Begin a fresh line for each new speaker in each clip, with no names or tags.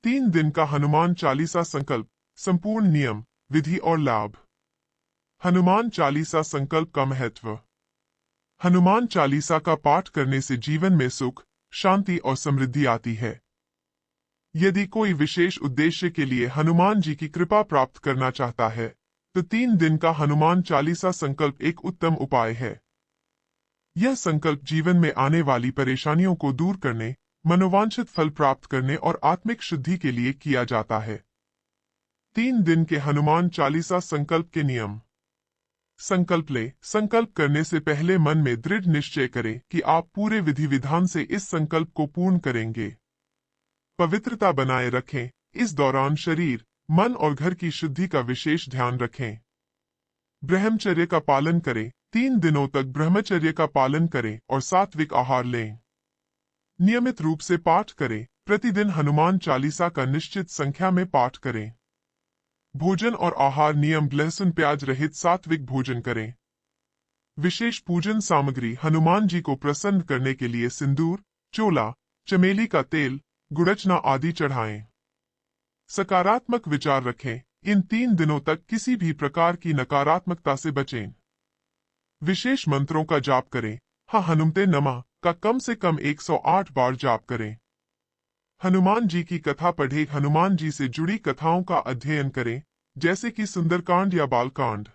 3 दिन का हनुमान चालीसा संकल्प, संपूर्ण नियम, विधि और लाभ। हनुमान चालीसा संकल्प का महत्व। हनुमान चालीसा का पाठ करने से जीवन में सुख, शांति और समृद्धि आती है। यदि कोई विशेष उद्देश्य के लिए हनुमान जी की कृपा प्राप्त करना चाहता है, तो 3 दिन का हनुमान चालीसा संकल्प एक उत्तम उपाय है। यह संकल्प जीवन में आने वाली परेशानियों को दूर करने, मनोवांछित फल प्राप्त करने और आत्मिक शुद्धि के लिए किया जाता है। 3 दिन के हनुमान चालीसा संकल्प के नियम। संकल्प ले। संकल्प करने से पहले मन में दृढ़ निश्चय करें कि आप पूरे विधि विधान से इस संकल्प को पूर्ण करेंगे। पवित्रता बनाए रखें। इस दौरान शरीर, मन और घर की शुद्धि का विशेष ध्यान रखें। ब्रह्मचर्य का पालन करें। 3 दिनों तक ब्रह्मचर्य का पालन करें और सात्विक आहार लें। नियमित रूप से पाठ करें। प्रतिदिन हनुमान चालीसा का निश्चित संख्या में पाठ करें। भोजन और आहार नियम। लहसुन प्याज रहित सात्विक भोजन करें। विशेष पूजन सामग्री। हनुमान जी को प्रसन्न करने के लिए सिंदूर, चोला, चमेली का तेल, गुड़चना आदि चढ़ाएं। सकारात्मक विचार रखें। इन 3 दिनों तक किसी भी प्रकार की नकारात्मकता से बचें। विशेष मंत्रों का जाप करें। हनुमते नमः का कम से कम 108 बार जाप करें। हनुमान जी की कथा पढ़ें। हनुमान जी से जुड़ी कथाओं का अध्ययन करें, जैसे कि सुंदरकांड या बालकांड।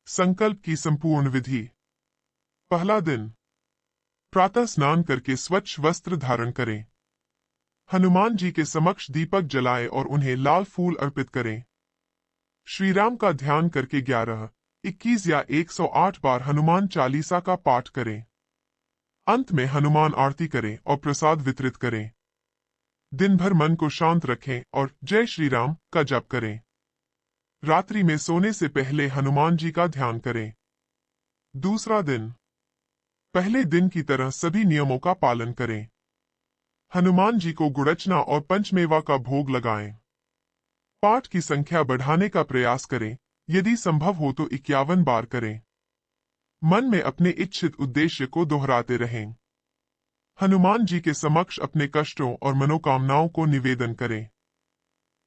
संकल्प की संपूर्ण विधि। पहला दिन। प्रातः स्नान करके स्वच्छ वस्त्र धारण करें। हनुमान जी के समक्ष दीपक जलाएं और उन्हें लाल फूल अर्पित करें। श्री राम का ध्यान करके 11, 21 या 108 बार हनुमान चालीसा का पाठ करें। अंत में हनुमान आरती करें और प्रसाद वितरित करें। दिन भर मन को शांत रखें और जय श्री राम का जप करें। रात्रि में सोने से पहले हनुमान जी का ध्यान करें। दूसरा दिन। पहले दिन की तरह सभी नियमों का पालन करें। हनुमान जी को गुड़चना और पंचमेवा का भोग लगाएं। पाठ की संख्या बढ़ाने का प्रयास करें। यदि संभव हो तो 51 बार करें। मन में अपने इच्छित उद्देश्य को दोहराते रहें। हनुमान जी के समक्ष अपने कष्टों और मनोकामनाओं को निवेदन करें।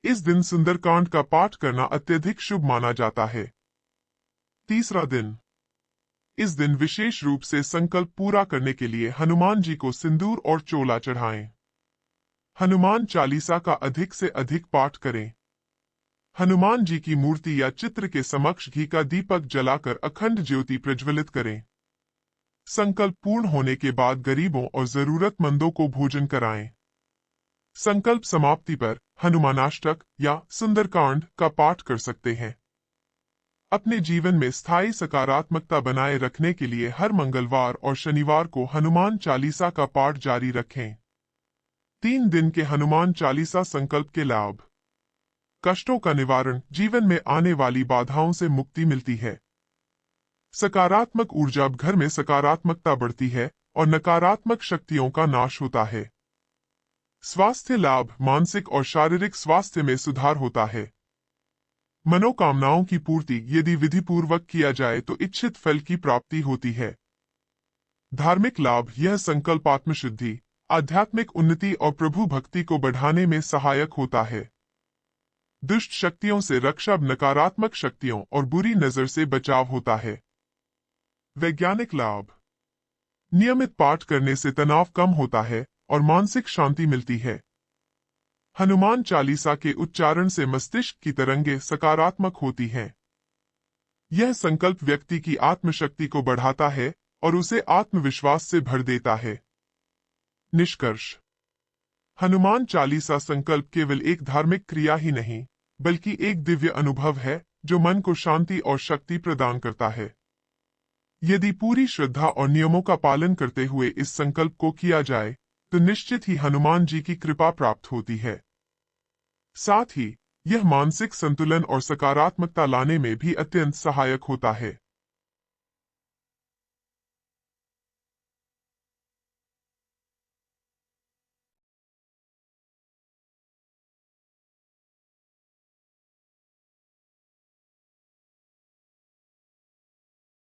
इस दिन सुंदरकांड का पाठ करना अत्यधिक शुभ माना जाता है। तीसरा दिन। इस दिन विशेष रूप से संकल्प पूरा करने के लिए हनुमान जी को सिंदूर और चोला चढ़ाएं। हनुमान चालीसा का अधिक से अधिक पाठ करें। हनुमान जी की मूर्ति या चित्र के समक्ष घी का दीपक जलाकर अखंड ज्योति प्रज्वलित करें। संकल्प पूर्ण होने के बाद गरीबों और जरूरतमंदों को भोजन कराएं। संकल्प समाप्ति पर हनुमानाष्टक या सुंदरकांड का पाठ कर सकते हैं। अपने जीवन में स्थायी सकारात्मकता बनाए रखने के लिए हर मंगलवार और शनिवार को हनुमान चालीसा का पाठ जारी रखें। 3 दिन के हनुमान चालीसा संकल्प के लाभ। कष्टों का निवारण। जीवन में आने वाली बाधाओं से मुक्ति मिलती है। सकारात्मक ऊर्जा। घर में सकारात्मकता बढ़ती है और नकारात्मक शक्तियों का नाश होता है। स्वास्थ्य लाभ। मानसिक और शारीरिक स्वास्थ्य में सुधार होता है। मनोकामनाओं की पूर्ति। यदि विधिपूर्वक किया जाए तो इच्छित फल की प्राप्ति होती है। धार्मिक लाभ। यह संकल्प आत्मशुद्धि, आध्यात्मिक उन्नति और प्रभु भक्ति को बढ़ाने में सहायक होता है। दुष्ट शक्तियों से रक्षा। नकारात्मक शक्तियों और बुरी नजर से बचाव होता है। वैज्ञानिक लाभ। नियमित पाठ करने से तनाव कम होता है और मानसिक शांति मिलती है। हनुमान चालीसा के उच्चारण से मस्तिष्क की तरंगें सकारात्मक होती हैं। यह संकल्प व्यक्ति की आत्मशक्ति को बढ़ाता है और उसे आत्मविश्वास से भर देता है। निष्कर्ष। हनुमान चालीसा संकल्प केवल एक धार्मिक क्रिया ही नहीं, बल्कि एक दिव्य अनुभव है जो मन को शांति और शक्ति प्रदान करता है। यदि पूरी श्रद्धा और नियमों का पालन करते हुए इस संकल्प को किया जाए, तो निश्चित ही हनुमान जी की कृपा प्राप्त होती है। साथ ही यह मानसिक संतुलन और सकारात्मकता लाने में भी अत्यंत सहायक होता है।